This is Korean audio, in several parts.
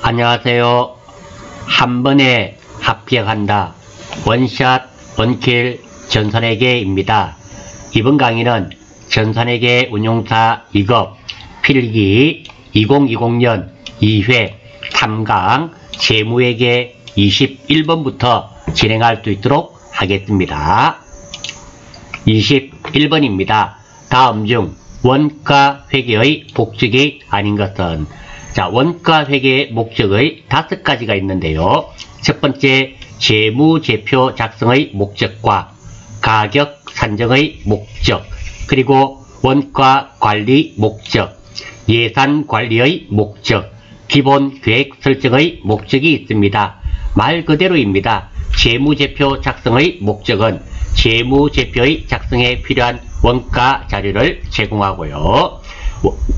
안녕하세요. 한 번에 합격한다. 원샷 원킬 전산회계입니다. 이번 강의는 전산회계 운용사 2급 필기 2020년 2회 3강 재무회계 21번부터 진행할 수 있도록 하겠습니다. 21번입니다. 다음 중 원가 회계의 목적이 아닌 것은? 자, 원가 회계의 목적의 5가지가 있는데요. 첫 번째, 재무제표 작성의 목적과 가격 산정의 목적, 그리고 원가 관리 목적, 예산 관리의 목적, 기본 계획 설정의 목적이 있습니다. 말 그대로입니다. 재무제표 작성의 목적은 재무제표의 작성에 필요한 원가 자료를 제공하고요.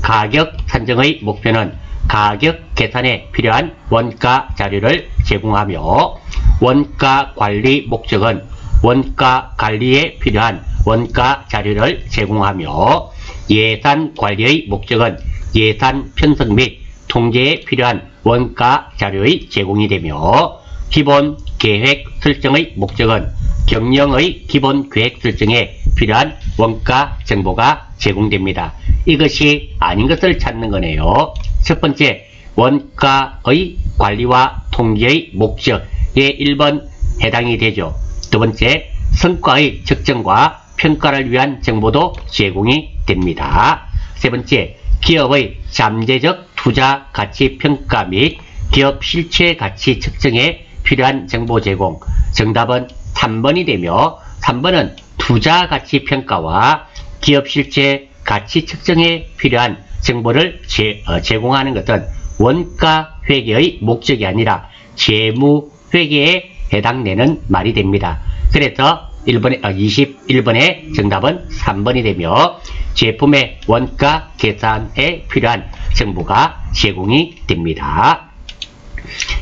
가격 산정의 목표는 가격 계산에 필요한 원가 자료를 제공하며, 원가 관리 목적은 원가 관리에 필요한 원가 자료를 제공하며, 예산 관리의 목적은 예산 편성 및 통제에 필요한 원가 자료의 제공이 되며, 기본 계획 설정의 목적은 경영의 기본 계획 설정에 필요한 원가 정보가 제공됩니다. 이것이 아닌 것을 찾는 거네요. 첫 번째, 원가의 관리와 통제의 목적에 1번 해당이 되죠. 두 번째, 성과의 측정과 평가를 위한 정보도 제공이 됩니다. 세 번째, 기업의 잠재적 투자 가치 평가 및 기업 실체 가치 측정에 필요한 정보 제공. 정답은 3번이 되며, 3번은 투자 가치 평가와 기업 실체 가치 측정에 필요한 정보를 제공하는 것은 원가 회계의 목적이 아니라 재무 회계에 해당되는 말이 됩니다. 그래서 21번의 정답은 3번이 되며, 제품의 원가 계산에 필요한 정보가 제공이 됩니다.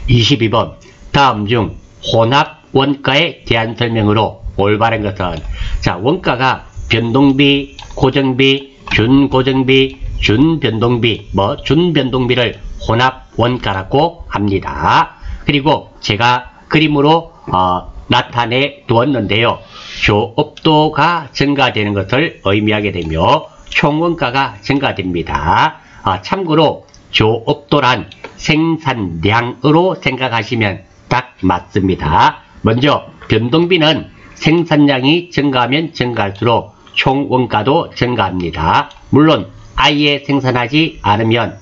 22번, 다음 중 혼합 원가에 대한 설명으로 올바른 것은? 자, 원가가 변동비, 고정비, 준고정비, 준변동비, 준변동비를 혼합 원가라고 합니다. 그리고 제가 그림으로 나타내 두었는데요. 조업도가 증가되는 것을 의미하게 되며 총원가가 증가됩니다. 참고로 조업도란 생산량으로 생각하시면 딱 맞습니다. 먼저 변동비는 생산량이 증가하면 증가할수록 총원가도 증가합니다. 물론 아예 생산하지 않으면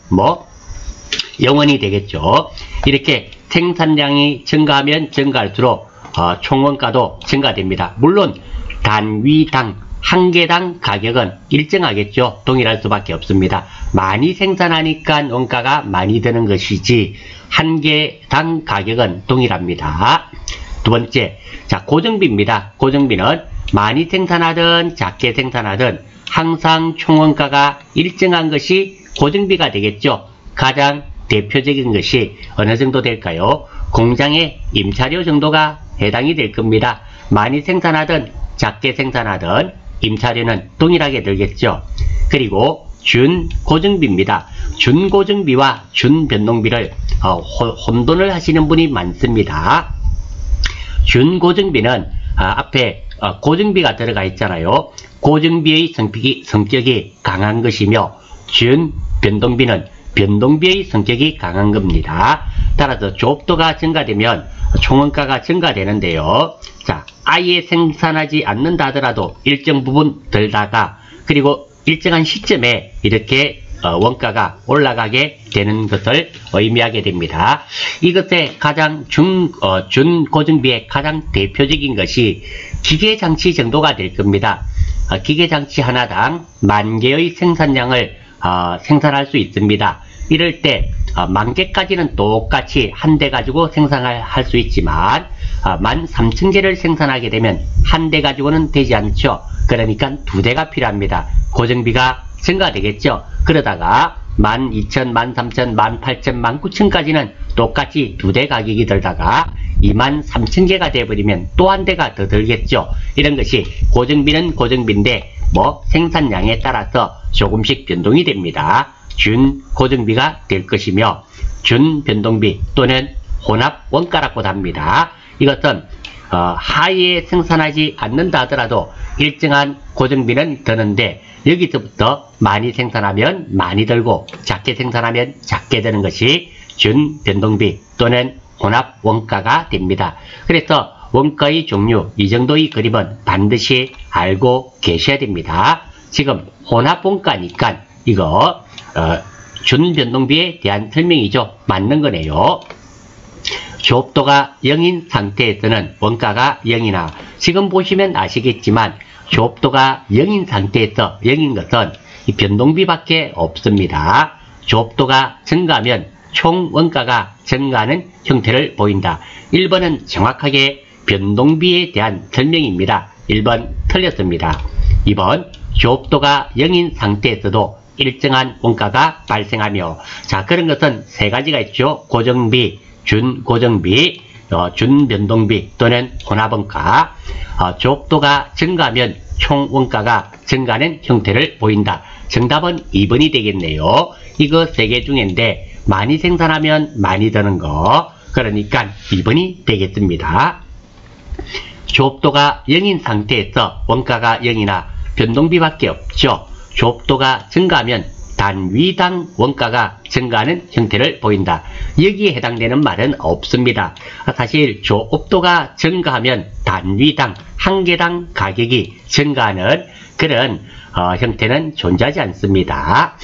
영원히 되겠죠. 이렇게 생산량이 증가하면 증가할수록 총원가도 증가됩니다. 물론 단위당 한 개당 가격은 일정하겠죠. 동일할 수밖에 없습니다. 많이 생산하니까 원가가 많이 드는 것이지 한 개당 가격은 동일합니다. 두 번째, 자, 고정비입니다. 고정비는 많이 생산하든 작게 생산하든 항상 총원가가 일정한 것이 고정비가 되겠죠. 가장 대표적인 것이 어느 정도 될까요? 공장의 임차료 정도가 해당이 될 겁니다. 많이 생산하든 작게 생산하든 임차료는 동일하게 들겠죠. 그리고 준고정비입니다. 준고정비와 준변동비를 혼돈을 하시는 분이 많습니다. 준고정비는 앞에 고정비가 들어가 있잖아요. 고정비의 성격이 강한 것이며, 준변동비는 변동비의 성격이 강한 겁니다. 따라서 조업도가 증가되면 총원가가 증가되는데요. 자, 아예 생산하지 않는다 하더라도 일정 부분 들다가 그리고 일정한 시점에 이렇게 원가가 올라가게 되는 것을 의미하게 됩니다. 이것의 가장 준고정비의 가장 대표적인 것이 기계장치 정도가 될 겁니다. 기계장치 하나당 10,000개의 생산량을 생산할 수 있습니다. 이럴 때 10,000개까지는 똑같이 한 대 가지고 생산할 수 있지만 13,000개를 생산하게 되면 한 대 가지고는 되지 않죠. 그러니까 2대가 필요합니다. 고정비가 증가되겠죠. 그러다가 12,000, 13,000, 18,000, 19,000까지는 똑같이 2대 가격이 들다가 23,000개가 되어버리면 또 한 대가 더 들겠죠. 이런 것이 고정비는 고정비인데 생산량에 따라서 조금씩 변동이 됩니다. 준고정비가 될 것이며 준변동비 또는 혼합원가라고도 합니다. 이것은 하에 생산하지 않는다 하더라도 일정한 고정비는 드는데 여기서부터 많이 생산하면 많이 들고 작게 생산하면 작게 드는 것이 준변동비 또는 혼합원가가 됩니다. 그래서 원가의 종류 이 정도의 그림은 반드시 알고 계셔야 됩니다. 지금 혼합원가니까 이거 준변동비에 대한 설명이죠. 맞는 거네요. 조업도가 0인 상태에서는 원가가 0이나 지금 보시면 아시겠지만 조업도가 0인 상태에서 0인 것은 이 변동비밖에 없습니다. 조업도가 증가하면 총 원가가 증가하는 형태를 보인다. 1번은 정확하게 변동비에 대한 설명입니다. 1번 틀렸습니다. 2번 조업도가 0인 상태에서도 일정한 원가가 발생하며 자 그런 것은 세 가지가 있죠. 고정비, 준고정비, 준변동비 또는 혼합원가. 조업도가 증가하면 총 원가가 증가하는 형태를 보인다. 정답은 2번이 되겠네요. 이거 세 개 중인데 많이 생산하면 많이 드는 거. 그러니까 2번이 되겠습니다. 조업도가 0인 상태에서 원가가 0이나 변동비밖에 없죠. 조업도가 증가하면 단위당 원가가 증가하는 형태를 보인다. 여기에 해당되는 말은 없습니다. 사실 조업도가 증가하면 단위당, 한 개당 가격이 증가하는 그런 형태는 존재하지 않습니다.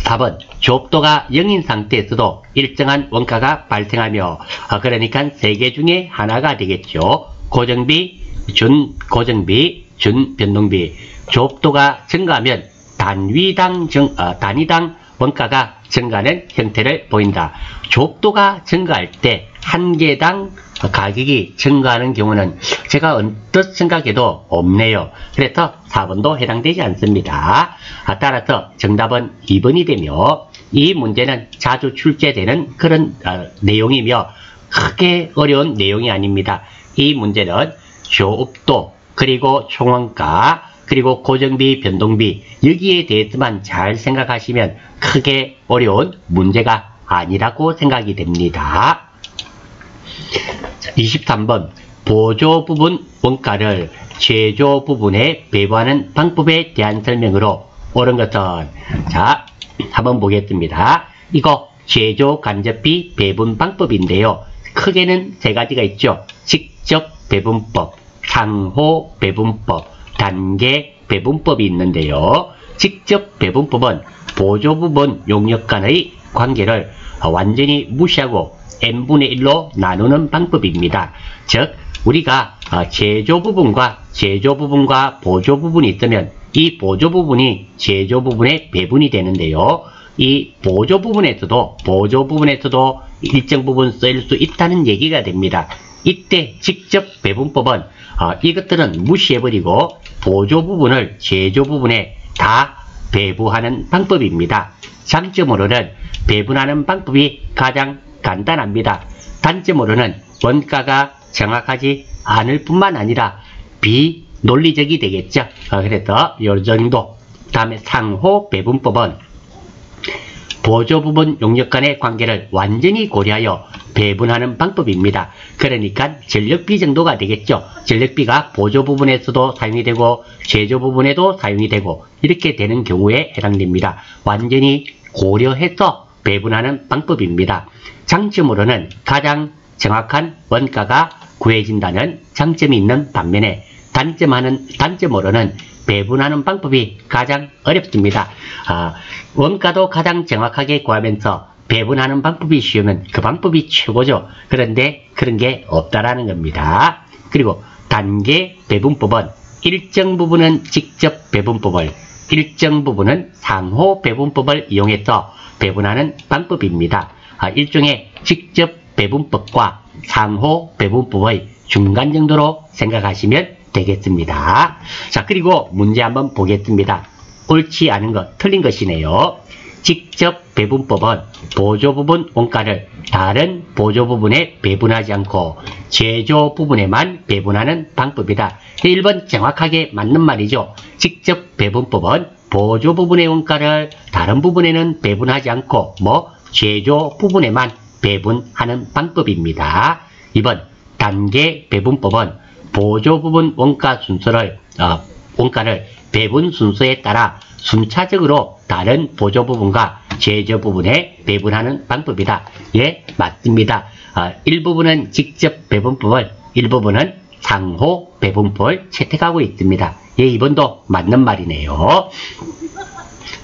4번 조업도가 0인 상태에서도 일정한 원가가 발생하며 그러니까 세 개 중에 하나가 되겠죠. 고정비, 준고정비, 준변동비. 조업도가 증가하면 단위당 원가가 증가하는 형태를 보인다. 조업도가 증가할 때 한 개당 가격이 증가하는 경우는 제가 언뜻 생각해도 없네요. 그래서 4번도 해당되지 않습니다. 따라서 정답은 2번이 되며 이 문제는 자주 출제되는 그런 내용이며 크게 어려운 내용이 아닙니다. 이 문제는 조업도 그리고 총원가 그리고 고정비, 변동비 여기에 대해서만 잘 생각하시면 크게 어려운 문제가 아니라고 생각이 됩니다. 23번 보조 부분 원가를 제조 부분에 배분하는 방법에 대한 설명으로 옳은 것은 자 한번 보겠습니다. 이거 제조 간접비 배분 방법인데요. 크게는 세 가지가 있죠. 직접 배분법, 상호 배분법, 단계 배분법이 있는데요. 직접 배분법은 보조 부분 용역 간의 관계를 완전히 무시하고 n분의 1로 나누는 방법입니다. 즉 우리가 제조 부분과 보조 부분이 있으면 이 보조 부분이 제조 부분의 배분이 되는데요. 이 보조 부분에서도 일정 부분 쓰일 수 있다는 얘기가 됩니다. 이때 직접 배분법은 이것들은 무시해버리고 보조 부분을 제조 부분에 다 배분하는 방법입니다. 장점으로는 배분하는 방법이 가장 간단합니다. 단점으로는 원가가 정확하지 않을 뿐만 아니라 비논리적이 되겠죠. 그래서 이 정도. 다음에 상호 배분법은 보조 부분 용역 간의 관계를 완전히 고려하여 배분하는 방법입니다. 그러니까 전력비 정도가 되겠죠. 전력비가 보조 부분에서도 사용이 되고 제조 부분에도 사용이 되고 이렇게 되는 경우에 해당됩니다. 완전히 고려해서 배분하는 방법입니다. 장점으로는 가장 정확한 원가가 구해진다는 장점이 있는 반면에 단점으로는 배분하는 방법이 가장 어렵습니다. 원가도 가장 정확하게 구하면서 배분하는 방법이 쉬우면 그 방법이 최고죠. 그런데 그런 게 없다라는 겁니다. 그리고 단계 배분법은 일정 부분은 직접 배분법을, 일정 부분은 상호 배분법을 이용해서 배분하는 방법입니다. 일종의 직접 배분법과 상호 배분법의 중간 정도로 생각하시면 되겠습니다. 자, 그리고 문제 한번 보겠습니다. 옳지 않은 것, 틀린 것이네요. 직접 배분법은 보조 부분 원가를 다른 보조 부분에 배분하지 않고 제조 부분에만 배분하는 방법이다. 1번 정확하게 맞는 말이죠. 직접 배분법은 보조 부분의 원가를 다른 부분에는 배분하지 않고 제조 부분에만 배분하는 방법입니다. 2번 단계 배분법은 보조 부분 원가 순서를 원가를 배분 순서에 따라 순차적으로 다른 보조 부분과 제조 부분에 배분하는 방법이다. 예, 맞습니다. 일부분은 직접 배분법을, 일부분은 상호 배분법을 채택하고 있습니다. 예, 이번도 맞는 말이네요.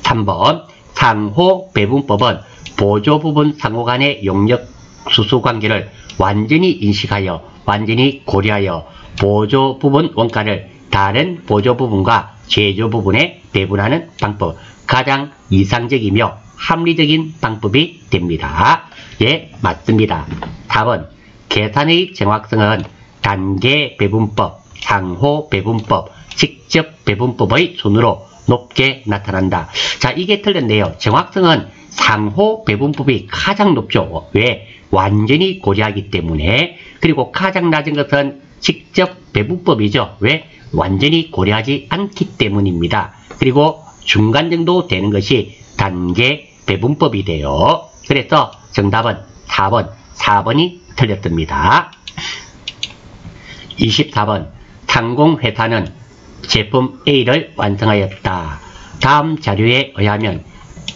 3번 상호 배분법은 보조 부분 상호 간의 용역 수수 관계를 완전히 인식하여, 완전히 고려하여 보조 부분 원가를 다른 보조 부분과 제조 부분에 배분하는 방법, 가장 이상적이며 합리적인 방법이 됩니다. 예, 맞습니다. 4번 계산의 정확성은 단계 배분법, 상호 배분법, 직접 배분법의 순으로 높게 나타난다. 자, 이게 틀렸네요. 정확성은 상호 배분법이 가장 높죠. 왜? 완전히 고려하기 때문에. 그리고 가장 낮은 것은 직접 배분법이죠. 왜? 완전히 고려하지 않기 때문입니다. 그리고 중간 정도 되는 것이 단계 배분법이 돼요. 그래서 정답은 4번이 틀렸습니다. 24번 상공회사는 제품 A를 완성하였다. 다음 자료에 의하면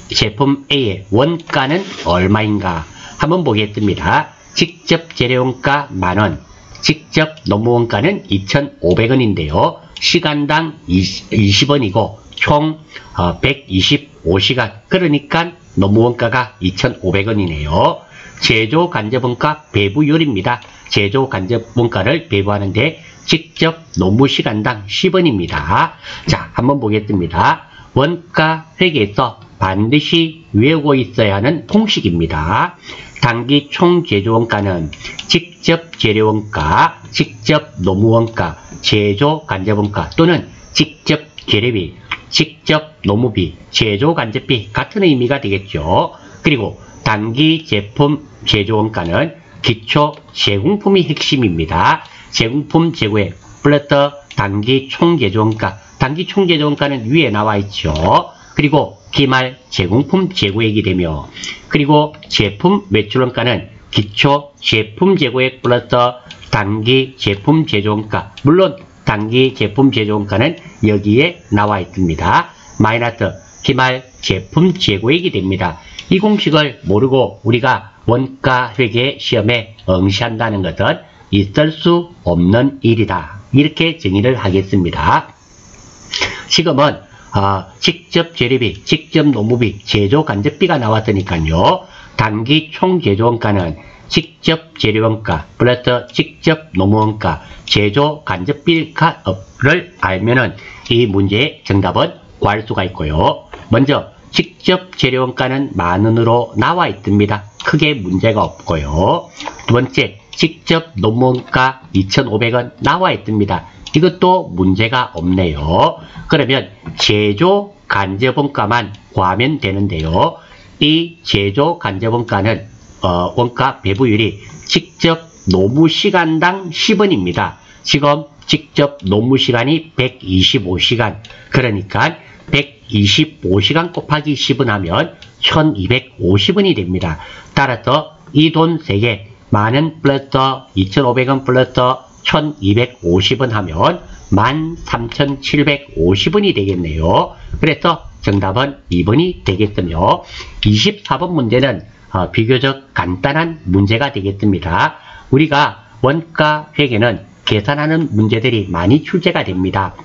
제품 A의 원가는 얼마인가? 한번 보겠습니다. 직접 재료원가 만원, 직접 노무원가는 2,500원인데요. 시간당 20원이고 총 125시간, 그러니까 노무원가가 2,500원이네요. 제조 간접원가 배부율입니다. 제조 간접원가를 배부하는데 직접 노무시간당 10원입니다. 자, 한번 보겠습니다. 원가 회계에서 반드시 외우고 있어야 하는 공식입니다. 단기 총 제조원가는 직접 재료원가, 직접 노무원가, 제조 간접원가 또는 직접 재료비, 직접 노무비, 제조 간접비 같은 의미가 되겠죠. 그리고 단기 제품 제조원가는 기초 제공품이 핵심입니다. 제공품 재고액 플러스 단기 총제조원가, 단기 총제조원가는 위에 나와 있죠. 그리고 기말 제공품 재고액이 되며, 그리고 제품 매출원가는 기초 제품 재고액 플러스 단기 제품 제조원가, 물론 단기 제품 제조원가는 여기에 나와 있습니다. 마이너스 기말 제품 재고액이 됩니다. 이 공식을 모르고 우리가 원가 회계 시험에 응시한다는 것은 있을 수 없는 일이다. 이렇게 정의를 하겠습니다. 지금은 직접 재료비, 직접 노무비, 제조 간접비가 나왔으니까요. 단기 총 제조원가는 직접 재료원가 플러스 직접 노무원가, 제조 간접비를 알면은 이 문제의 정답은 구할 수가 있고요. 먼저 직접 재료원가는 만원으로 나와 있습니다. 크게 문제가 없고요. 두 번째, 직접 노무원가 2,500원 나와 있습니다. 이것도 문제가 없네요. 그러면 제조 간접원가만 구하면 되는데요. 이 제조 간접원가는 원가 배부율이 직접 노무시간당 10원입니다. 지금 직접 노무시간이 125시간, 그러니까 125시간 곱하기 10원 하면 1250원이 됩니다. 따라서 이 돈 3개, 만원 플러스 2,500원 플러스 1250원 하면 13,750원이 되겠네요. 그래서 정답은 2번이 되겠으며, 24번 문제는 비교적 간단한 문제가 되겠습니다. 우리가 원가 회계는 계산하는 문제들이 많이 출제가 됩니다.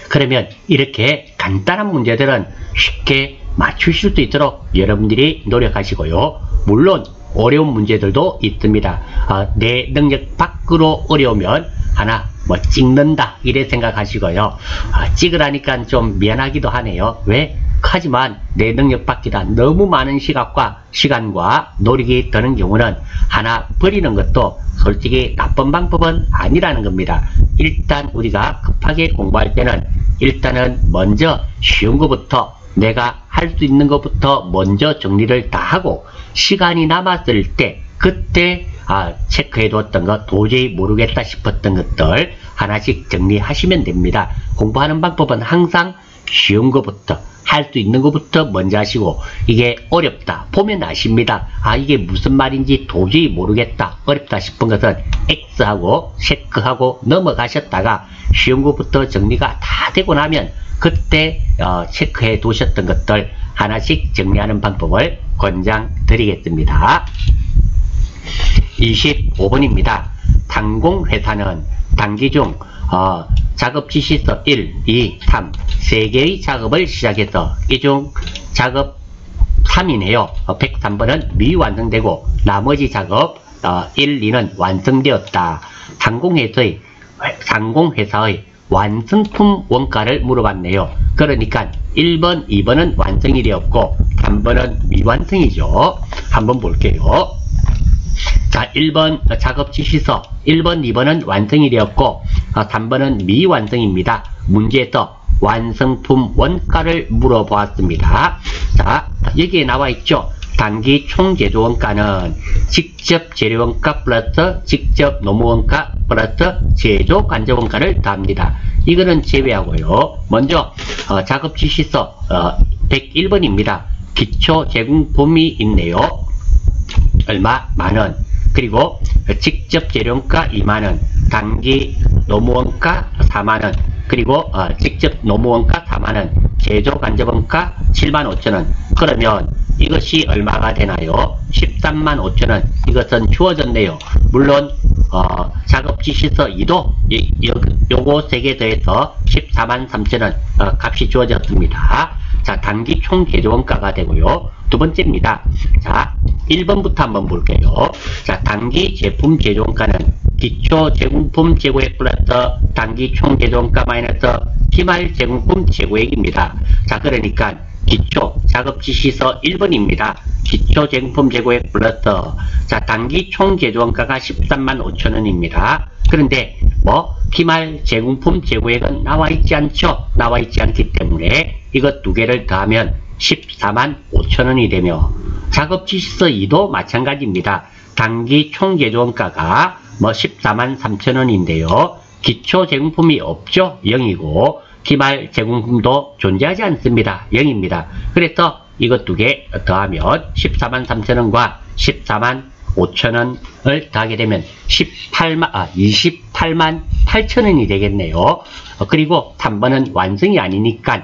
그러면 이렇게 간단한 문제들은 쉽게 맞추실 수 있도록 여러분들이 노력하시고요. 물론 어려운 문제들도 있습니다. 내 능력 밖으로 어려우면 하나 찍는다 이래 생각하시고요. 찍으라니까 좀 미안하기도 하네요. 왜? 하지만 내 능력 밖이다. 너무 많은 시간과 노력이 드는 경우는 하나 버리는 것도 솔직히 나쁜 방법은 아니라는 겁니다. 일단 우리가 급하게 공부할 때는 일단은 먼저 쉬운 것부터, 내가 할 수 있는 것부터 먼저 정리를 다 하고, 시간이 남았을 때 그때 체크해 두었던 것, 도저히 모르겠다 싶었던 것들 하나씩 정리하시면 됩니다. 공부하는 방법은 항상 쉬운 것부터, 할 수 있는 것부터 먼저 하시고, 이게 어렵다 보면 아십니다. 아, 이게 무슨 말인지 도저히 모르겠다, 어렵다 싶은 것은 X하고 체크하고 넘어가셨다가 쉬운 것부터 정리가 다 되고 나면 그때 체크해 두셨던 것들 하나씩 정리하는 방법을 권장드리겠습니다. 25번입니다. 단공회사는 단기 중 작업 지시서 1, 2, 3 3개의 작업을 시작해서 이 중 작업 3이네요. 103번은 미완성되고 나머지 작업 1, 2는 완성되었다. 상공회사의 완성품 원가를 물어봤네요. 그러니까 1번, 2번은 완성이 되었고 3번은 미완성이죠. 한번 볼게요. 자, 1번 작업 지시서 1번, 2번은 완성이 되었고 3번은 미완성입니다. 문제에서 완성품 원가를 물어보았습니다. 자, 여기에 나와 있죠. 단기 총 제조 원가는 직접 재료 원가 플러스 직접 노무 원가 플러스 제조 간접 원가를 더합니다. 이거는 제외하고요. 먼저 작업 지시서 101번입니다. 기초 제공품이 있네요. 얼마? 만원. 그리고 직접 재료원가 2만원, 단기 노무원가 4만원, 그리고 직접 노무원가 4만원, 제조 간접원가 75,000원. 그러면 이것이 얼마가 되나요? 135,000원. 이것은 주어졌네요. 물론 작업 지시서 2도 요거 3개 더해서 143,000원 값이 주어졌습니다. 자, 단기 총 제조원가가 되고요. 두 번째입니다. 자, 1번부터 한번 볼게요. 자, 단기 제품 제조원가는 기초 제공품 재고액 플러스 단기 총 제조원가 마이너스 기말 제공품 재고액입니다. 자, 그러니까 기초 작업 지시서 1번입니다. 기초 제공품 재고액 플러스 자, 단기 총 제조원가가 135,000원입니다. 그런데 기말 제공품 재고액은 나와 있지 않죠? 나와 있지 않기 때문에 이것 두 개를 더하면 145,000원이 되며 작업 지시서 2도 마찬가지입니다. 단기 총 제조원가가 143,000원인데요. 기초 제공품이 없죠? 0이고 기말 제공품도 존재하지 않습니다. 0입니다. 그래서 이것 두 개 더하면 143,000원과 145,000원을 더하게 되면 28만 8천원이 되겠네요. 그리고 3번은 완성이 아니니까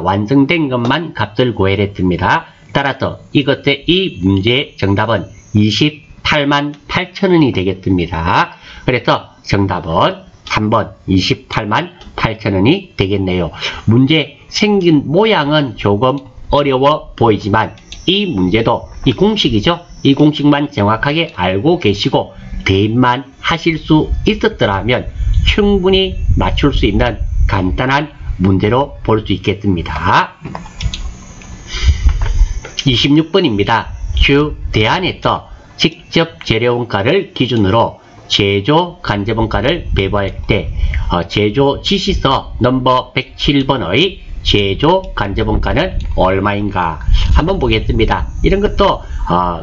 완성된 것만 값을 구해야 했습니다. 따라서 이것의 이 문제의 정답은 28만 8천원이 되겠습니다. 그래서 정답은 3번 28만 8천원이 되겠네요. 문제 생긴 모양은 조금 어려워 보이지만 이 문제도 이 공식이죠. 이 공식만 정확하게 알고 계시고 대입만 하실 수 있었더라면 충분히 맞출 수 있는 간단한 문제로 볼 수 있겠습니다. 26번입니다. 대안에서 직접 재료원가를 기준으로 제조 간접원가를 배부할 때 제조 지시서 넘버 107번의 제조 간접원가는 얼마인가 한번 보겠습니다. 이런 것도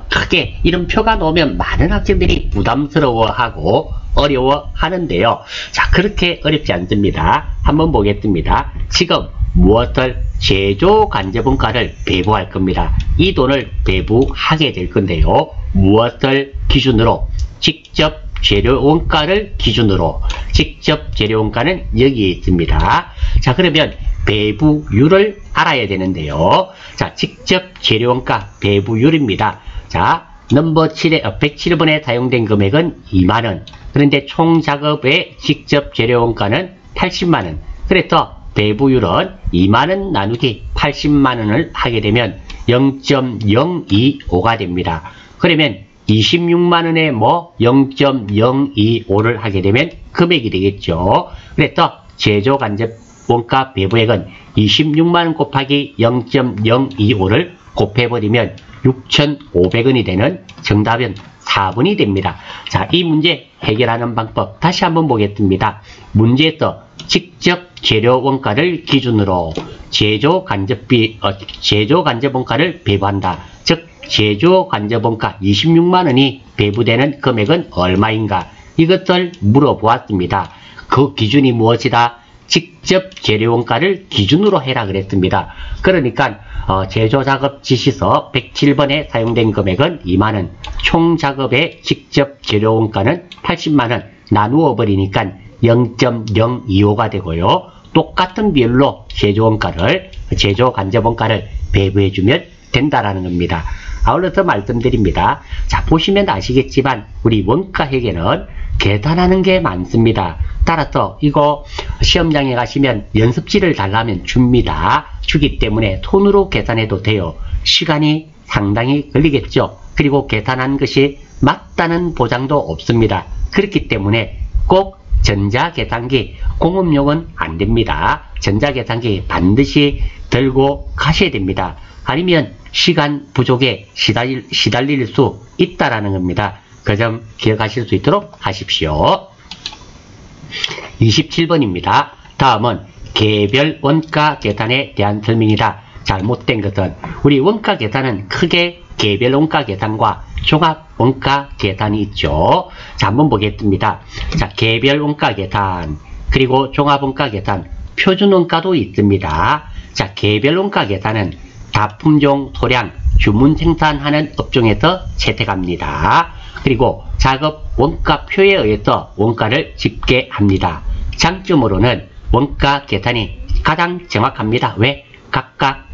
크게 이런 표가 나오면 많은 학생들이 부담스러워하고 어려워하는데요. 자, 그렇게 어렵지 않습니다. 한번 보겠습니다. 지금 무엇을 제조 간접원가를 배부할 겁니다. 이 돈을 배부하게 될 건데요. 무엇을 기준으로? 직접 재료원가를 기준으로. 직접 재료원가는 여기에 있습니다. 자, 그러면 배부율을 알아야 되는데요. 자, 직접 재료원가 배부율입니다. 자, 넘버 107번에 사용된 금액은 2만원. 그런데 총 작업의 직접 재료원가는 80만원. 그래서 배부율은 2만원 나누기 80만원을 하게 되면 0.025가 됩니다. 그러면 26만원에 0.025를 하게 되면 금액이 되겠죠. 그래서 제조 간접 원가 배부액은 26만원 곱하기 0.025를 곱해버리면 6,500원이 되는 정답은 4번이 됩니다. 자, 이 문제 해결하는 방법 다시 한번 보겠습니다. 문제에서 직접 재료 원가를 기준으로 제조 간접 원가를 배부한다. 즉 제조 간접 원가 26만원이 배부되는 금액은 얼마인가? 이것을 물어보았습니다. 그 기준이 무엇이다? 직접 재료원가를 기준으로 해라 그랬습니다. 그러니까 제조작업 지시서 107번에 사용된 금액은 2만원, 총 작업의 직접 재료원가는 80만원 나누어 버리니까 0.025가 되고요. 똑같은 비율로 제조 간접원가를 배부해주면 된다라는 겁니다. 아울러서 말씀드립니다. 자, 보시면 아시겠지만 우리 원가회계는 계산하는 게 많습니다. 따라서 이거 시험장에 가시면 연습지를 달라면 줍니다. 주기 때문에 손으로 계산해도 돼요. 시간이 상당히 걸리겠죠. 그리고 계산한 것이 맞다는 보장도 없습니다. 그렇기 때문에 꼭 전자계산기, 공업용은 안 됩니다. 전자계산기 반드시 들고 가셔야 됩니다. 아니면 시간 부족에 시달릴 수 있다라는 겁니다. 그 점 기억하실 수 있도록 하십시오. 27번입니다. 다음은 개별 원가 계산에 대한 설명이다. 잘못된 것은 우리 원가 계산은 크게 개별 원가 계산과 종합 원가 계산이 있죠. 자, 한번 보겠습니다. 자, 개별 원가 계산 그리고 종합 원가 계산, 표준 원가도 있습니다. 자, 개별 원가 계산은 다품종 소량 주문 생산하는 업종에서 채택합니다. 그리고 작업 원가표에 의해서 원가를 집계합니다. 장점으로는 원가 계산이 가장 정확합니다. 왜? 각각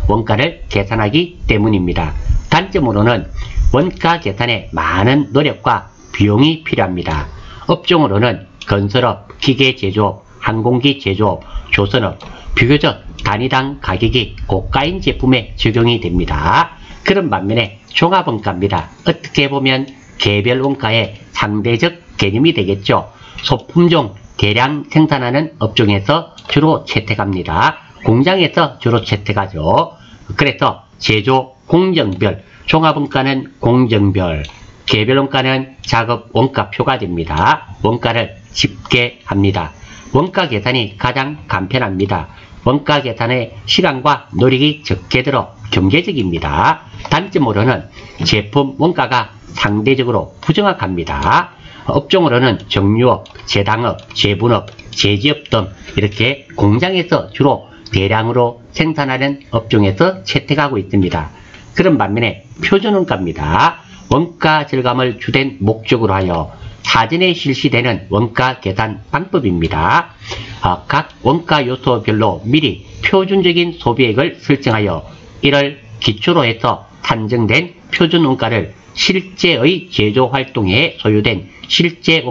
원가를 계산하기 때문입니다. 단점으로는 원가 계산에 많은 노력과 비용이 필요합니다. 업종으로는 건설업, 기계제조업, 항공기 제조업, 조선업, 비교적 단위당 가격이 고가인 제품에 적용이 됩니다. 그런 반면에 종합원가입니다. 어떻게 보면 개별 원가의 상대적 개념이 되겠죠. 소품종 대량 생산하는 업종에서 주로 채택합니다. 공장에서 주로 채택하죠. 그래서 제조 공정별, 종합원가는 공정별, 개별 원가는 작업 원가표가 됩니다. 원가를 집계합니다. 원가 계산이 가장 간편합니다. 원가 계산의 시간과 노력이 적게 들어 경제적입니다. 단점으로는 제품 원가가 상대적으로 부정확합니다. 업종으로는 정유업, 제당업, 제분업, 제지업 등 이렇게 공장에서 주로 대량으로 생산하는 업종에서 채택하고 있습니다. 그런 반면에 표준원가입니다. 원가 절감을 주된 목적으로 하여 사전에 실시되는 원가 계산 방법입니다. 각 원가 요소별로 미리 표준적인 소비액을 설정하여 이를 기초로 해서 산정된 표준원가를 실제의 제조활동에 소요된 실제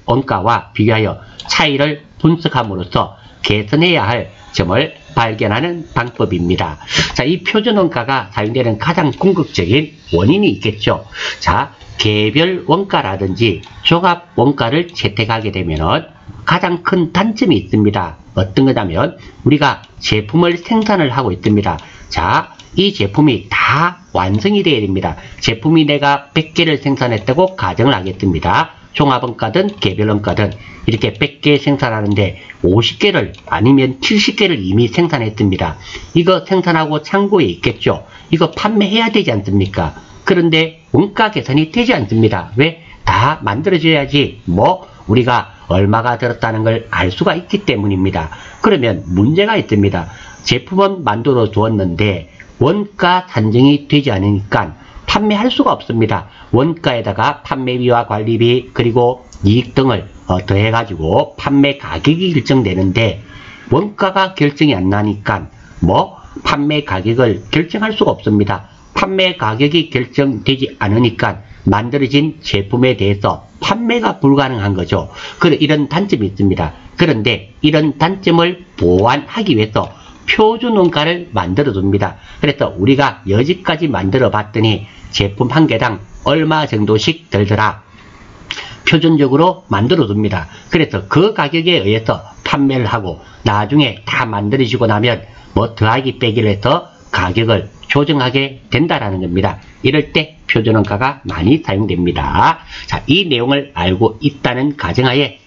원가와 비교하여 차이를 분석함으로써 개선해야 할 점을 발견하는 방법입니다. 자, 이 표준원가가 사용되는 가장 궁극적인 원인이 있겠죠. 자, 개별 원가라든지 종합 원가를 채택하게 되면 가장 큰 단점이 있습니다. 어떤 거냐면 우리가 제품을 생산을 하고 있습니다. 자, 이 제품이 다 완성이 되어야 됩니다. 제품이 내가 100개를 생산했다고 가정을 하겠습니다. 종합원가든 개별원가든 이렇게 100개 생산하는데 50개를 아니면 70개를 이미 생산했습니다. 이거 생산하고 창고에 있겠죠. 이거 판매해야 되지 않습니까? 그런데 원가 계산이 되지 않습니다. 왜? 다 만들어져야지 우리가 얼마가 들었다는 걸 알 수가 있기 때문입니다. 그러면 문제가 있습니다. 제품은 만들어 두었는데 원가 산정이 되지 않으니까 판매할 수가 없습니다. 원가에다가 판매비와 관리비 그리고 이익 등을 더해가지고 판매 가격이 결정되는데 원가가 결정이 안 나니까 판매 가격을 결정할 수가 없습니다. 판매 가격이 결정되지 않으니까 만들어진 제품에 대해서 판매가 불가능한 거죠. 이런 단점이 있습니다. 그런데 이런 단점을 보완하기 위해서 표준원가를 만들어 둡니다. 그래서 우리가 여지까지 만들어 봤더니 제품 한 개당 얼마 정도씩 들더라. 표준적으로 만들어 둡니다. 그래서 그 가격에 의해서 판매를 하고 나중에 다 만들어지고 나면 더하기 빼기를 해서 가격을 조정하게 된다라는 겁니다. 이럴 때 표준원가가 많이 사용됩니다. 자, 이 내용을 알고 있다는 가정하에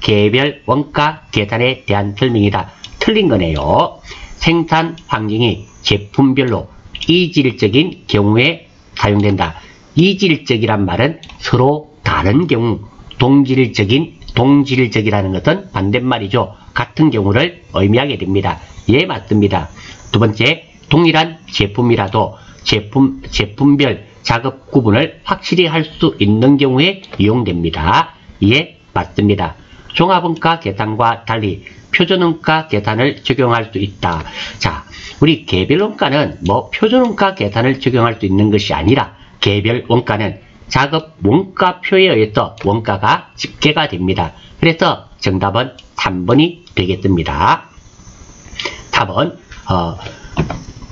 개별 원가 계산에 대한 설명이다. 틀린 거네요. 생산 환경이 제품별로 이질적인 경우에 사용된다. 이질적이란 말은 서로 다른 경우, 동질적인 동질적이라는 것은 반대말이죠. 같은 경우를 의미하게 됩니다. 예, 맞습니다. 두 번째, 동일한 제품이라도 제품별 작업 구분을 확실히 할 수 있는 경우에 이용됩니다. 예, 맞습니다. 종합원가 계산과 달리 표준원가 계산을 적용할 수 있다. 자, 우리 개별원가는 뭐 표준원가 계산을 적용할 수 있는 것이 아니라 개별원가는 작업 원가표에 의해서 원가가 집계가 됩니다. 그래서 정답은 3번이 되겠습니다. 4번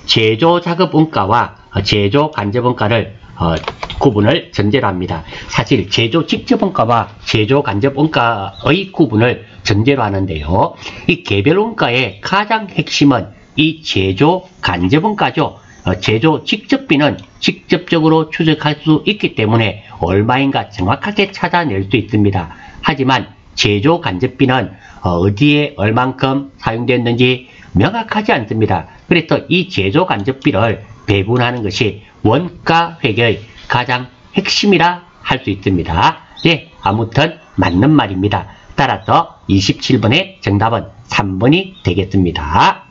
제조 작업 원가와 제조 간접 원가를 구분을 전제로 합니다. 사실 제조 직접 원가와 제조 간접 원가의 구분을 전제로 하는데요. 이 개별 원가의 가장 핵심은 이 제조 간접 원가죠. 제조 직접비는 직접적으로 추적할 수 있기 때문에 얼마인가 정확하게 찾아낼 수 있습니다. 하지만 제조 간접비는 어디에 얼만큼 사용됐는지 명확하지 않습니다. 그래서 이 제조 간접비를 배분하는 것이 원가 회계의 가장 핵심이라 할 수 있습니다. 예, 아무튼 맞는 말입니다. 따라서 27번의 정답은 3번이 되겠습니다.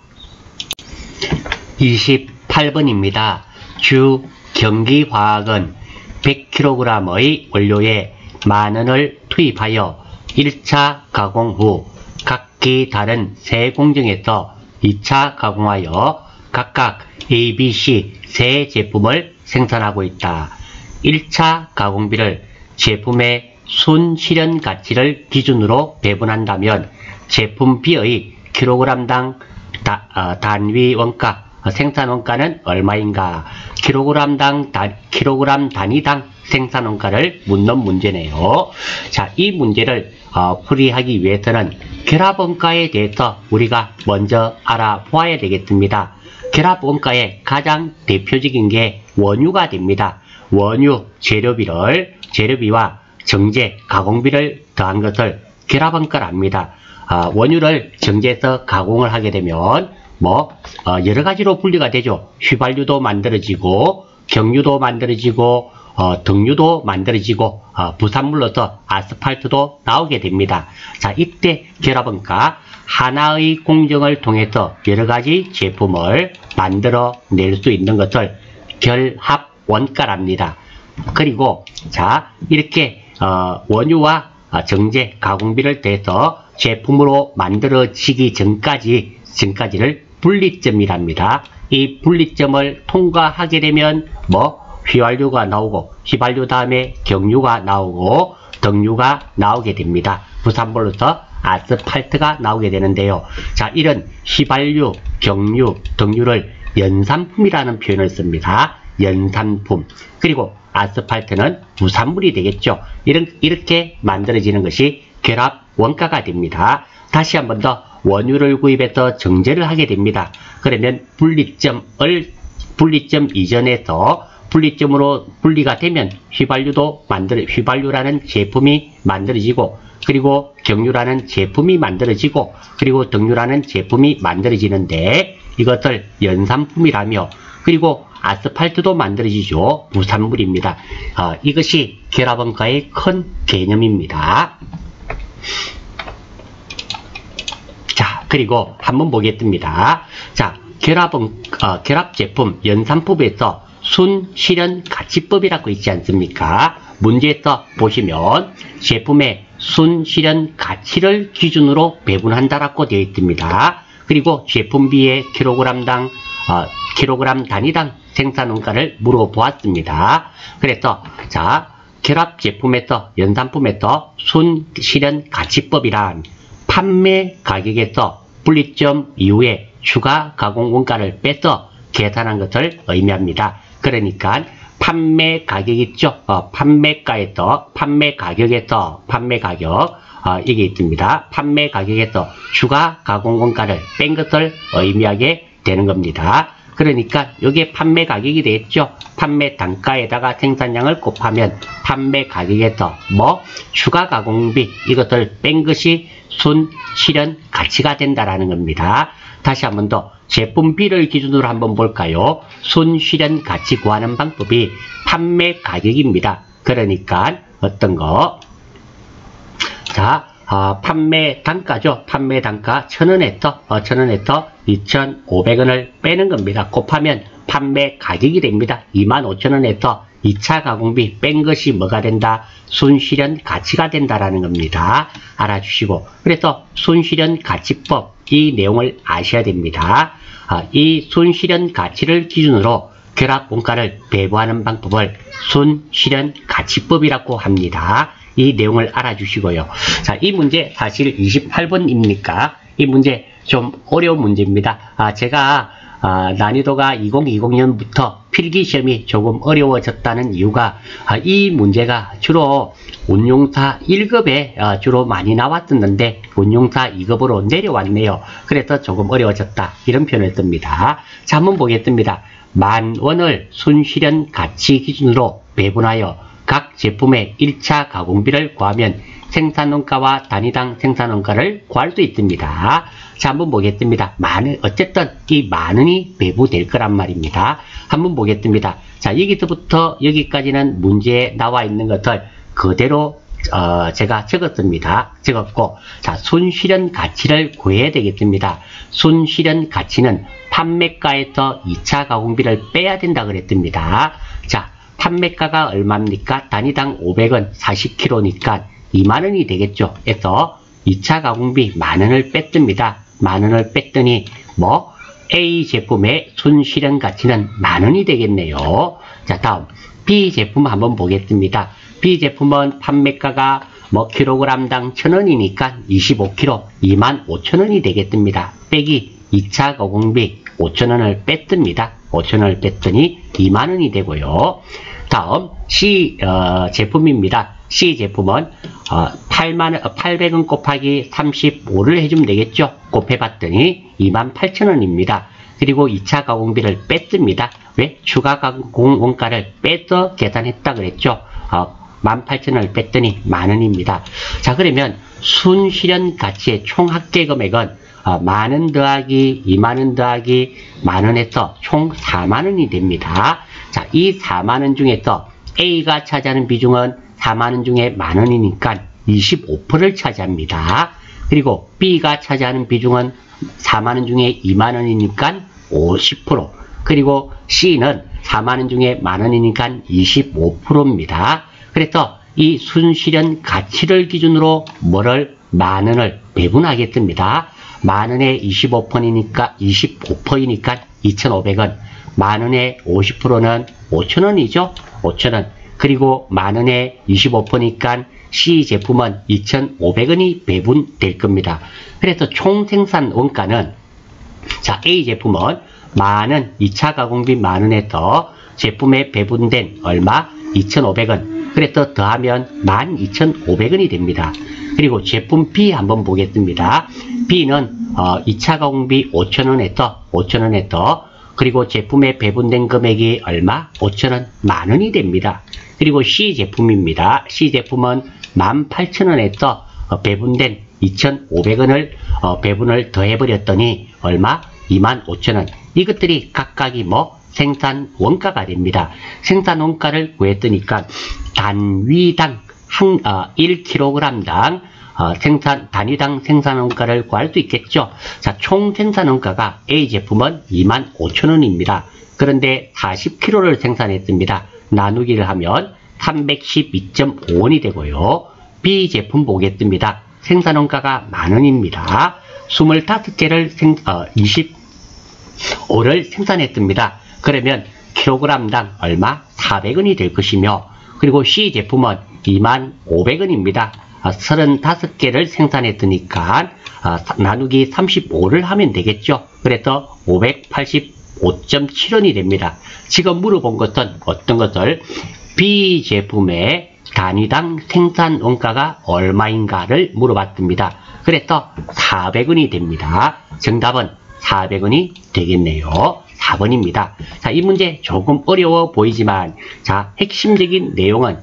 28번입니다. 주 경기화학은 100kg의 원료에 만원을 투입하여 1차 가공 후 각기 다른 세 공정에서 2차 가공하여 각각 A, B, C 세 제품을 생산하고 있다. 1차 가공비를 제품의 순실현 가치를 기준으로 배분한다면 제품 B의 킬로그램당 단위 원가, 생산 원가는 얼마인가? 킬로그램 단위당 생산 원가를 묻는 문제네요. 자, 이 문제를 풀이하기 위해서는 결합 원가에 대해서 우리가 먼저 알아보아야 되겠습니다. 결합 원가의 가장 대표적인 게 원유가 됩니다. 원유 재료비와 정제 가공비를 더한 것을 결합 원가라 합니다. 원유를 정제해서 가공을 하게 되면 여러 가지로 분리가 되죠. 휘발유도 만들어지고 경유도 만들어지고 등유도 만들어지고 부산물로서 아스팔트도 나오게 됩니다. 자, 이때 결합원가 하나의 공정을 통해서 여러 가지 제품을 만들어낼 수 있는 것을 결합원가랍니다. 그리고 자, 이렇게 원유와 정제 가공비를 더해서 제품으로 만들어지기 전까지를 분리점이랍니다. 이 분리점을 통과하게 되면 휘발유가 나오고 휘발유 다음에 경유가 나오고 등유가 나오게 됩니다. 부산물로서 아스팔트가 나오게 되는데요. 자, 이런 휘발유, 경유, 등유를 연산품이라는 표현을 씁니다. 연산품. 그리고 아스팔트는 부산물이 되겠죠. 이렇게 만들어지는 것이 결합 원가가 됩니다. 다시 한 번 더 원유를 구입해서 정제를 하게 됩니다. 그러면 분리점 이전에서 분리점으로 분리가 되면 휘발유라는 제품이 만들어지고, 그리고 경유라는 제품이 만들어지고, 그리고 등유라는 제품이 만들어지는데 이것을 연산품이라며, 그리고 아스팔트도 만들어지죠. 부산물입니다. 이것이 결합원가의 큰 개념입니다. 자, 그리고 한번 보겠습니다. 자, 결합 제품 연산품에서 순실현 가치법이라고 있지 않습니까? 문제에서 보시면 제품의 순실현 가치를 기준으로 배분한다라고 되어 있습니다. 그리고 제품 B의 킬로그램 단위당 생산 원가를 물어보았습니다. 그래서 자, 결합 제품에서 연산품에서 순실현 가치법이란 판매 가격에서 분리점 이후에 추가 가공 원가를 빼서 계산한 것을 의미합니다. 그러니까 판매 가격 있죠. 판매 가격 이게 있습니다. 판매 가격에서 추가 가공 원가를 뺀 것을 의미하게 되는 겁니다. 그러니까 이게 판매 가격이 되겠죠. 판매 단가에다가 생산량을 곱하면 판매 가격에서 추가 가공비 이것을 뺀 것이 순실현 가치가 된다라는 겁니다. 다시 한 번 더 제품 B를 기준으로 한번 볼까요? 순실현 가치 구하는 방법이 판매 가격입니다. 그러니까 어떤 거? 자, 판매 단가죠. 판매 단가 1,000원에서 2,500원을 빼는 겁니다. 곱하면 판매 가격이 됩니다. 25,000원에서 2차 가공비 뺀 것이 뭐가 된다? 순실현 가치가 된다라는 겁니다. 알아주시고, 그래서 순실현 가치법, 이 내용을 아셔야 됩니다. 이 순실현 가치를 기준으로 결합 원가를 배분하는 방법을 순실현 가치법이라고 합니다. 이 내용을 알아주시고요. 자, 이 문제 사실 28번입니까? 이 문제 좀 어려운 문제입니다. 제가 난이도가 2020년부터 필기시험이 조금 어려워졌다는 이유가 이 문제가 주로 운용사 1급에 주로 많이 나왔었는데 운용사 2급으로 내려왔네요. 그래서 조금 어려워졌다, 이런 표현을 씁니다. 자, 한번 보겠습니다. 10,000원을 순실현 가치 기준으로 배분하여 각 제품의 1차 가공비를 구하면 생산원가와 단위당 생산원가를 구할 수 있습니다. 자, 한번 보겠습니다. 어쨌든 이 10,000원이 배부될 거란 말입니다. 한번 보겠습니다. 자, 여기서부터 여기까지는 문제에 나와 있는 것을 그대로 제가 적었고, 자, 순실현 가치를 구해야 되겠습니다. 순실현 가치는 판매가에서 2차 가공비를 빼야 된다 그랬습니다. 자, 판매가가 얼마입니까? 단위당 500원, 40kg니까 20,000원이 되겠죠. 그래서 2차 가공비 10,000원을 뺐습니다. 10,000원을 뺐더니 A 제품의 순실현 가치는 10,000원이 되겠네요. 자, 다음 B 제품 한번 보겠습니다. B 제품은 판매가가 킬로그램당 1,000원이니까 25kg 25,000원이 되겠습니다. 빼기 2차 가공비 5,000원을 뺐습니다. 5,000원을 뺐더니 20,000원이 되고요. 다음 C 제품입니다. C 제품은 800원 곱하기 35를 해주면 되겠죠. 곱해봤더니 28,000원입니다. 그리고 2차 가공비를 뺐습니다. 왜? 추가 가공 원가를 빼서 계산했다 그랬죠. 18,000원을 뺐더니 10,000원입니다. 자, 그러면 순실현 가치의 총 합계 금액은 10,000원 더하기 20,000원 더하기 10,000원에서 총 40,000원이 됩니다. 자, 이 40,000원 중에서 A가 차지하는 비중은 40,000원 중에 10,000원이니까 25%를 차지합니다. 그리고 B가 차지하는 비중은 40,000원 중에 20,000원이니까 50%. 그리고 C는 40,000원 중에 10,000원이니까 25%입니다. 그래서 이 순실현 가치를 기준으로 10,000원을 배분하겠습니다. 10,000원에 25%니까 2,500원. 10,000원에 50%는 5,000원이죠. 5,000원. 그리고 10,000원에 25%니까 C 제품은 2,500원이 배분될 겁니다. 그래서 총 생산 원가는, 자, A 제품은 10,000원, 2차 가공비 10,000원에서 제품에 배분된 얼마? 2,500원. 그래서 더하면 12,500원이 됩니다. 그리고 제품 B 한번 보겠습니다. B는 2차 가공비 5,000원에서 그리고 제품에 배분된 금액이 얼마? 5,000원, 10,000원이 됩니다. 그리고 C 제품입니다. C 제품은 18,000원에서 배분된 2,500원을 배분을 더해버렸더니 얼마? 25,000원. 이것들이 각각이 생산 원가가 됩니다. 생산 원가를 구했으니까 단위당 1kg당 단위당 생산 원가를 구할 수 있겠죠. 자, 총 생산 원가가 A 제품은 25,000원입니다. 그런데 40kg를 생산했습니다. 나누기를 하면 312.5원이 되고요. B 제품 보겠습니다. 생산 원가가 10,000원입니다. 25개를 25를 생산했습니다. 그러면 킬로그램당 얼마? 400원이 될 것이며, 그리고 C 제품은 25,000원입니다. 35개를 생산했으니까 나누기 35를 하면 되겠죠. 그래서 585.7원이 됩니다. 지금 물어본 것은 어떤 것을? B 제품의 단위당 생산 원가가 얼마인가를 물어봤습니다. 그래서 400원이 됩니다. 정답은 400원이 되겠네요. 4번입니다. 자, 이 문제 조금 어려워 보이지만, 자, 핵심적인 내용은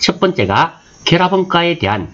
첫 번째가 결합원가에 대한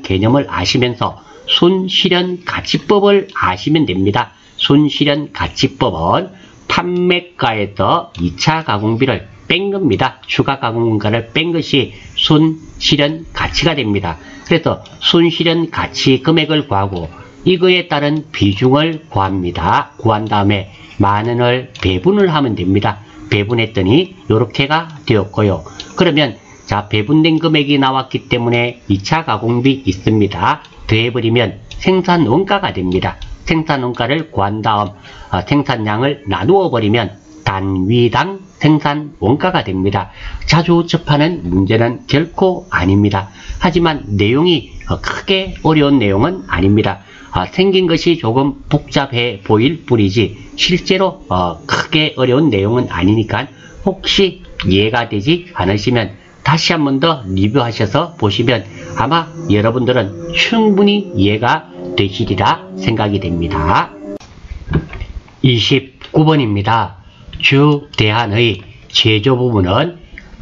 개념을 아시면서 순실현 가치법을 아시면 됩니다. 순실현 가치법은 판매가에서 2차 가공비를 뺀 겁니다. 추가 가공원가를 뺀 것이 순실현 가치가 됩니다. 그래서 순실현 가치 금액을 구하고 이거에 따른 비중을 구합니다. 구한 다음에 만원을 배분을 하면 됩니다. 배분했더니 이렇게가 되었고요. 그러면 자, 배분된 금액이 나왔기 때문에 2차 가공비 있습니다. 더해버리면 생산원가가 됩니다. 생산원가를 구한 다음 생산량을 나누어 버리면 단위당 생산원가가 됩니다. 자주 접하는 문제는 결코 아닙니다. 하지만 내용이 크게 어려운 내용은 아닙니다. 생긴 것이 조금 복잡해 보일 뿐이지 실제로 크게 어려운 내용은 아니니까 혹시 이해가 되지 않으시면 다시 한 번 더 리뷰하셔서 보시면 아마 여러분들은 충분히 이해가 되시리라 생각이 됩니다. 29번입니다. 주대한의 제조 부분은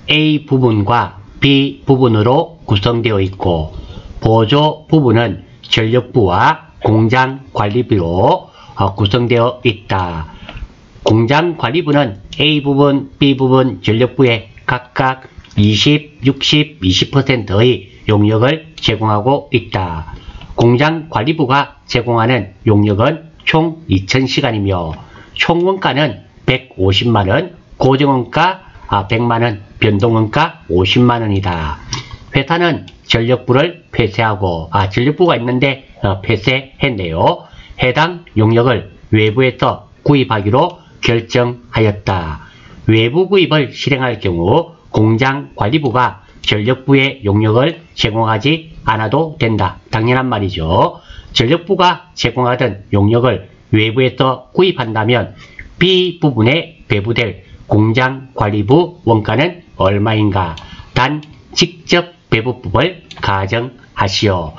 A 부분과 B 부분으로 구성되어 있고 보조 부분은 전력부와 공장관리부로 구성되어 있다. 공장관리부는 A 부분, B 부분, 전력부에 각각 20, 60, 20%의 용역을 제공하고 있다. 공장관리부가 제공하는 용역은 총 2000시간이며 총 원가는 150만원, 고정원가 100만원, 변동원가 50만원이다. 회사는 전력부를 폐쇄하고 전력부가 있는데 폐쇄했네요. 해당 용역을 외부에서 구입하기로 결정하였다. 외부 구입을 실행할 경우 공장관리부가 전력부의 용역을 제공하지 않아도 된다. 당연한 말이죠. 전력부가 제공하던 용역을 외부에서 구입한다면 B 부분에 배부될 공장관리부 원가는 얼마인가? 단 직접 배부법을 가정하시오.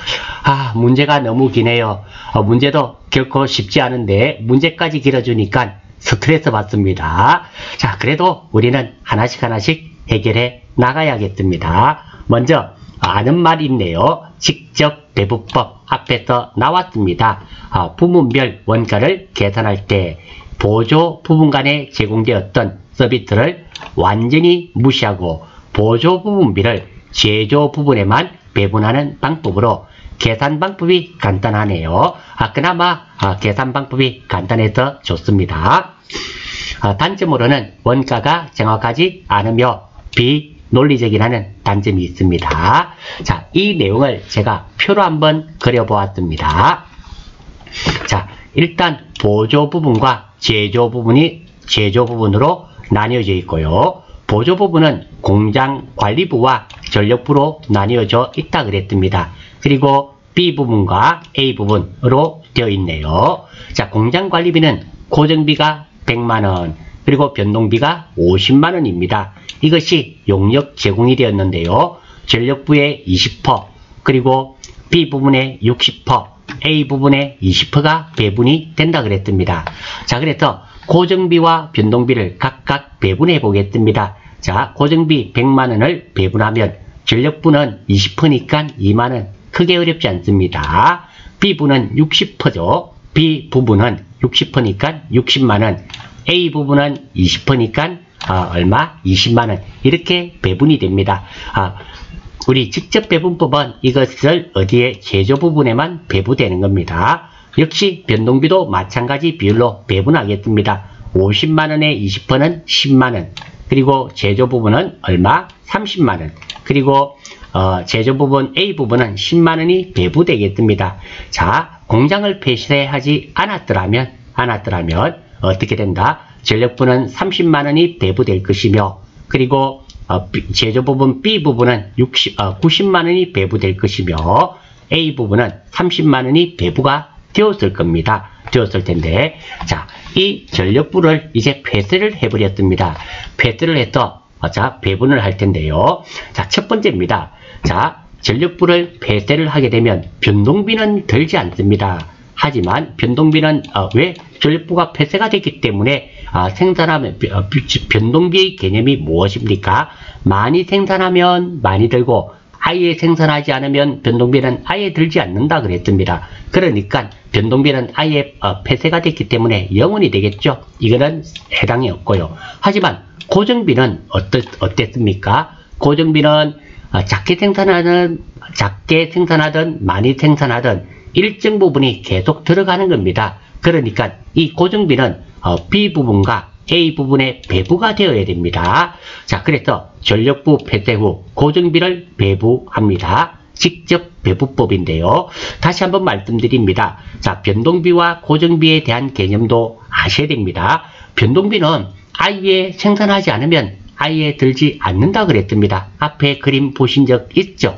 문제가 너무 기네요. 문제도 결코 쉽지 않은데 문제까지 길어주니까 스트레스 받습니다. 자, 그래도 우리는 하나씩 해결해 나가야겠습니다. 먼저 아는 말이 있네요. 직접 배부법 앞에서 나왔습니다. 부문별 원가를 계산할 때 보조 부분 간에 제공되었던 서비스를 완전히 무시하고 보조 부분비를 제조 부분에만 배분하는 방법으로 계산 방법이 간단하네요. 그나마 계산 방법이 간단해서 좋습니다. 단점으로는 원가가 정확하지 않으며 비논리적이라는 단점이 있습니다. 자, 이 내용을 제가 표로 한번 그려보았습니다. 자, 일단 보조 부분과 제조 부분이 제조 부분으로 나뉘어져 있고요. 보조 부분은 공장관리부와 전력부로 나뉘어져 있다 그랬습니다. 그리고 B 부분과 A 부분으로 되어 있네요. 자, 공장관리비는 고정비가 100만원, 그리고 변동비가 50만원입니다. 이것이 용역 제공이 되었는데요. 전력부의 20%, 그리고 B 부분의 60%, A 부분의 20%가 배분이 된다 그랬습니다. 자, 그래서 고정비와 변동비를 각각 배분해 보겠습니다. 자, 고정비 100만원을 배분하면 전력부는 20%니까 2만원. 크게 어렵지 않습니다. B부는 60%죠. B 부분은 60%니까 60만원. A 부분은 20%니까 얼마? 20만원. 이렇게 배분이 됩니다. 우리 직접 배분법은 이것을 어디에 제조 부분에만 배분되는 겁니다. 역시 변동비도 마찬가지 비율로 배분하겠습니다. 50만원의 20%는 10만원. 그리고 제조 부분은 얼마? 30만원. 그리고 제조 부분 A 부분은 10만원이 배부되겠습니다. 자, 공장을 폐쇄하지 않았더라면 어떻게 된다? 전력부는 30만원이 배부될 것이며, 그리고 제조 부분 B 부분은 90만원이 배부될 것이며, A 부분은 30만원이 배부가 되었을 겁니다. 되었을 텐데, 자, 이 전력부를 이제 폐쇄를 해버렸습니다. 폐쇄를 해서 자, 배분을 할 텐데요. 자, 첫 번째입니다. 자, 전력부를 폐쇄를 하게 되면 변동비는 들지 않습니다. 하지만 변동비는 왜? 전력부가 폐쇄가 됐기 때문에 생산하면 변동비의 개념이 무엇입니까? 많이 생산하면 많이 들고 아예 생산하지 않으면 변동비는 아예 들지 않는다 그랬습니다. 그러니까 변동비는 아예 폐쇄가 됐기 때문에 0원이 되겠죠. 이거는 해당이 없고요. 하지만 고정비는 어땠습니까? 고정비는 작게 생산하든 많이 생산하든 일정 부분이 계속 들어가는 겁니다. 그러니까 이 고정비는 B 부분과 A 부분의 배부가 되어야 됩니다. 자, 그래서 전력부 폐쇄 후 고정비를 배부합니다. 직접 배부법인데요. 다시 한번 말씀드립니다. 자, 변동비와 고정비에 대한 개념도 아셔야 됩니다. 변동비는 아예 생산하지 않으면 아예 들지 않는다 그랬습니다. 앞에 그림 보신 적 있죠?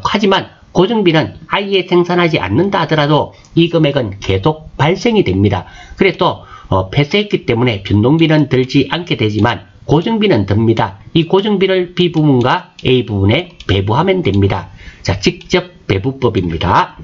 하지만 고정비는 아예 생산하지 않는다 하더라도 이 금액은 계속 발생이 됩니다. 그래서 폐쇄했기 때문에 변동비는 들지 않게 되지만 고정비는 듭니다. 이 고정비를 B 부분과 A 부분에 배부하면 됩니다. 자, 직접 배부법입니다.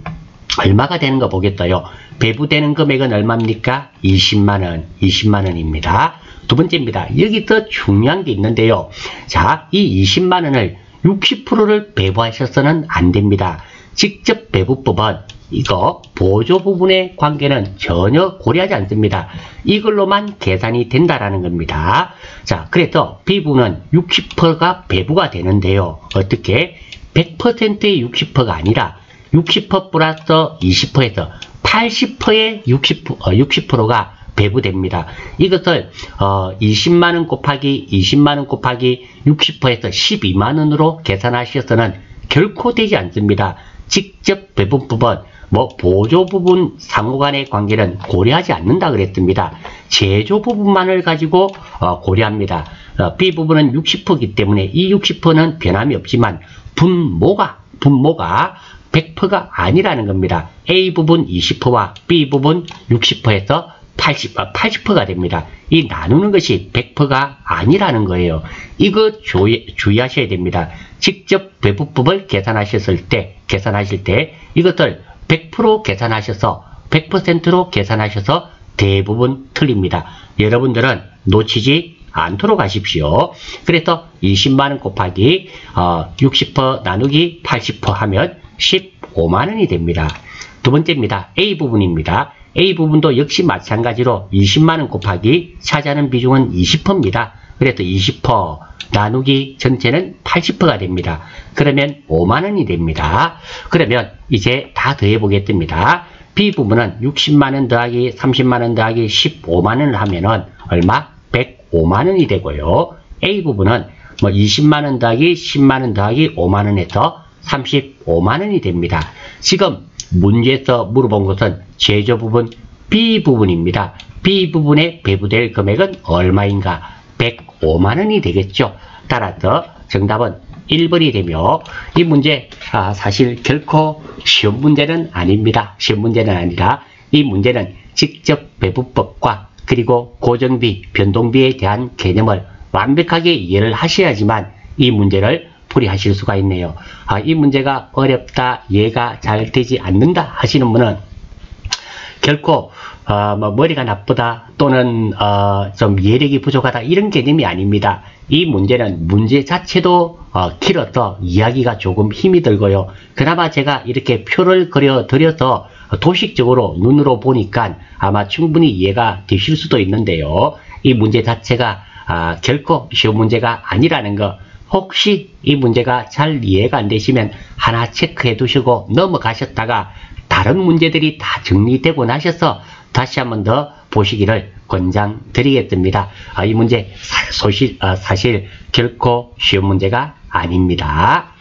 얼마가 되는 거 보겠어요. 배부되는 금액은 얼마입니까? 20만원입니다. 두 번째입니다. 여기서 중요한 게 있는데요. 자, 이 20만원을 60%를 배부하셔서는 안 됩니다. 직접 배부법은 이거 보조 부분의 관계는 전혀 고려하지 않습니다. 이걸로만 계산이 된다라는 겁니다. 자, 그래서 B부는 60%가 배부가 되는데요. 어떻게? 100%의 60%가 아니라 60% 플러스 20%에서 80%의 60%가 배부됩니다. 이것을 20만원 곱하기 20만원 곱하기 60%에서 12만원으로 계산하셔서는 결코 되지 않습니다. 직접 배분법은 보조 부분 상호간의 관계는 고려하지 않는다 그랬습니다. 제조 부분만을 가지고 고려합니다. B 부분은 60%이기 때문에 이 60%는 변함이 없지만 분모가 100%가 아니라는 겁니다. A 부분 20%와 B 부분 60%에서 80%가 됩니다. 이 나누는 것이 100%가 아니라는 거예요. 이거 주의하셔야 됩니다. 직접 배부법을 계산하실 때 이것을 100% 계산하셔서 100%로 계산하셔서 대부분 틀립니다. 여러분들은 놓치지 않도록 하십시오. 그래서 20만원 곱하기 60% 나누기 80% 하면 15만원이 됩니다. 두 번째입니다. A 부분입니다. A 부분도 역시 마찬가지로 20만원 곱하기 차지하는 비중은 20%입니다. 그래서 20% 나누기 전체는 80%가 됩니다. 그러면 5만원이 됩니다. 그러면 이제 다 더해 보겠습니다. B 부분은 60만원 더하기 30만원 더하기 15만원을 하면은 얼마? 105만원이 되고요. A 부분은 20만원 더하기 10만원 더하기 5만원에서 35만원이 됩니다. 지금 문제에서 물어본 것은 제조 부분 B 부분입니다. B 부분에 배부될 금액은 얼마인가? 105만원이 되겠죠. 따라서 정답은 1번이 되며 이 문제 사실 결코 쉬운 문제는 아닙니다. 쉬운 문제는 아니라 이 문제는 직접 배부법과 그리고 고정비, 변동비에 대한 개념을 완벽하게 이해를 하셔야지만 이 문제를 풀이하실 수가 있네요. 이 문제가 어렵다, 이해가 잘 되지 않는다 하시는 분은 결코 머리가 나쁘다 또는 좀 이해력이 부족하다 이런 개념이 아닙니다. 이 문제는 문제 자체도 길어서 이해하기가 조금 힘이 들고요. 그나마 제가 이렇게 표를 그려 드려서 도식적으로 눈으로 보니까 아마 충분히 이해가 되실 수도 있는데요. 이 문제 자체가 결코 쉬운 문제가 아니라는 거, 혹시 이 문제가 잘 이해가 안 되시면 하나 체크해 두시고 넘어가셨다가 다른 문제들이 다 정리되고 나셔서 다시 한번 더 보시기를 권장드리겠습니다. 이 문제 사실 결코 쉬운 문제가 아닙니다.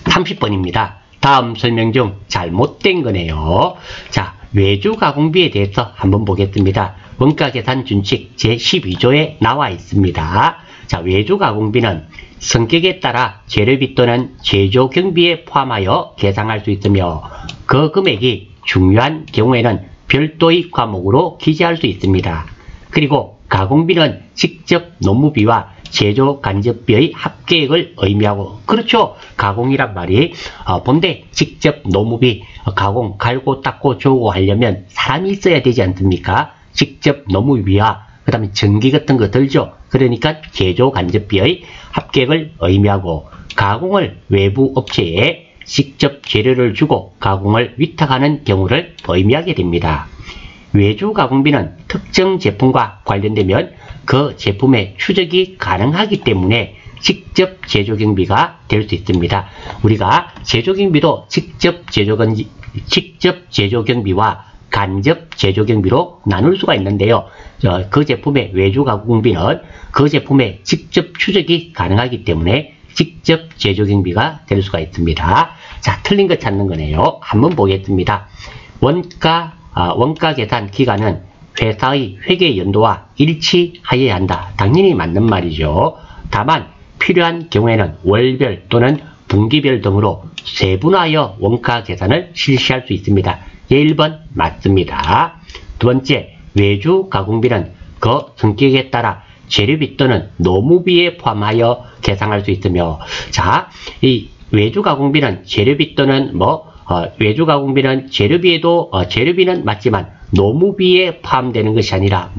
30번입니다. 다음 설명 중 잘못된 거네요. 자, 외주 가공비에 대해서 한번 보겠습니다. 원가계산 준칙 제12조에 나와 있습니다. 자, 외주 가공비는 성격에 따라 재료비 또는 제조 경비에 포함하여 계상할 수 있으며 그 금액이 중요한 경우에는 별도의 과목으로 기재할 수 있습니다. 그리고 가공비는 직접 노무비와 제조 간접비의 합계액을 의미하고, 그렇죠. 가공이란 말이 본데 직접 노무비, 가공, 갈고 닦고 조고 하려면 사람이 있어야 되지 않습니까? 직접 노무비와 그 다음에 전기 같은 거 들죠. 그러니까 제조 간접비의 합격을 의미하고 가공을 외부 업체에 직접 재료를 주고 가공을 위탁하는 경우를 의미하게 됩니다. 외주 가공비는 특정 제품과 관련되면 그 제품의 추적이 가능하기 때문에 직접 제조 경비가 될 수 있습니다. 우리가 제조 경비도 직접 제조 경비와 간접 제조 경비로 나눌 수가 있는데요. 그 제품의 외주 가공비는 그 제품의 직접 추적이 가능하기 때문에 직접 제조 경비가 될 수가 있습니다. 자, 틀린 거 찾는 거네요. 한번 보겠습니다. 원가 계산 기간은 회사의 회계 연도와 일치하여야 한다. 당연히 맞는 말이죠. 다만 필요한 경우에는 월별 또는 분기별 등으로 세분화하여 원가 계산을 실시할 수 있습니다. 예, 1번 맞습니다. 두 번째, 외주 가공비는 그 성격에 따라 재료비 또는 노무비에 포함하여 계상할 수 있으며, 자, 이 외주 가공비는 재료비 또는 외주 가공비는 재료비는 맞지만 노무비에 포함되는 것이 아니라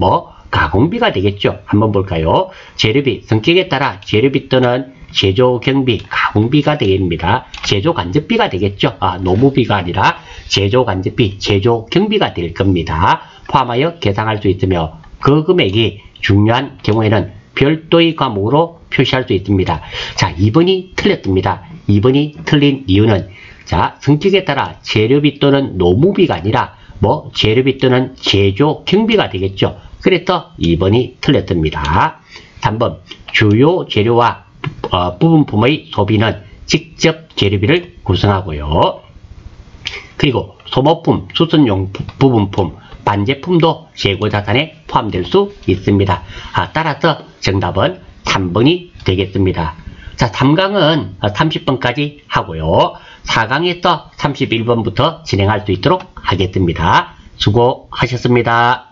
가공비가 되겠죠. 한번 볼까요? 재료비, 성격에 따라 재료비 또는 제조 경비, 가공비가 됩니다. 제조 간접비가 되겠죠. 노무비가 아니라 제조 간접비, 제조 경비가 될 겁니다. 포함하여 계상할 수 있으며 그 금액이 중요한 경우에는 별도의 과목으로 표시할 수 있습니다. 자, 2번이 틀렸습니다. 2번이 틀린 이유는, 자, 성격에 따라 재료비 또는 노무비가 아니라 재료비 또는 제조 경비가 되겠죠. 그래서 2번이 틀렸습니다. 3번, 주요 재료와 부분품의 소비는 직접 재료비를 구성하고요. 그리고 소모품, 수선용 부분품, 반제품도 재고자산에 포함될 수 있습니다. 따라서 정답은 3번이 되겠습니다. 자, 3강은 30번까지 하고요. 4강에서 31번부터 진행할 수 있도록 하겠습니다. 수고하셨습니다.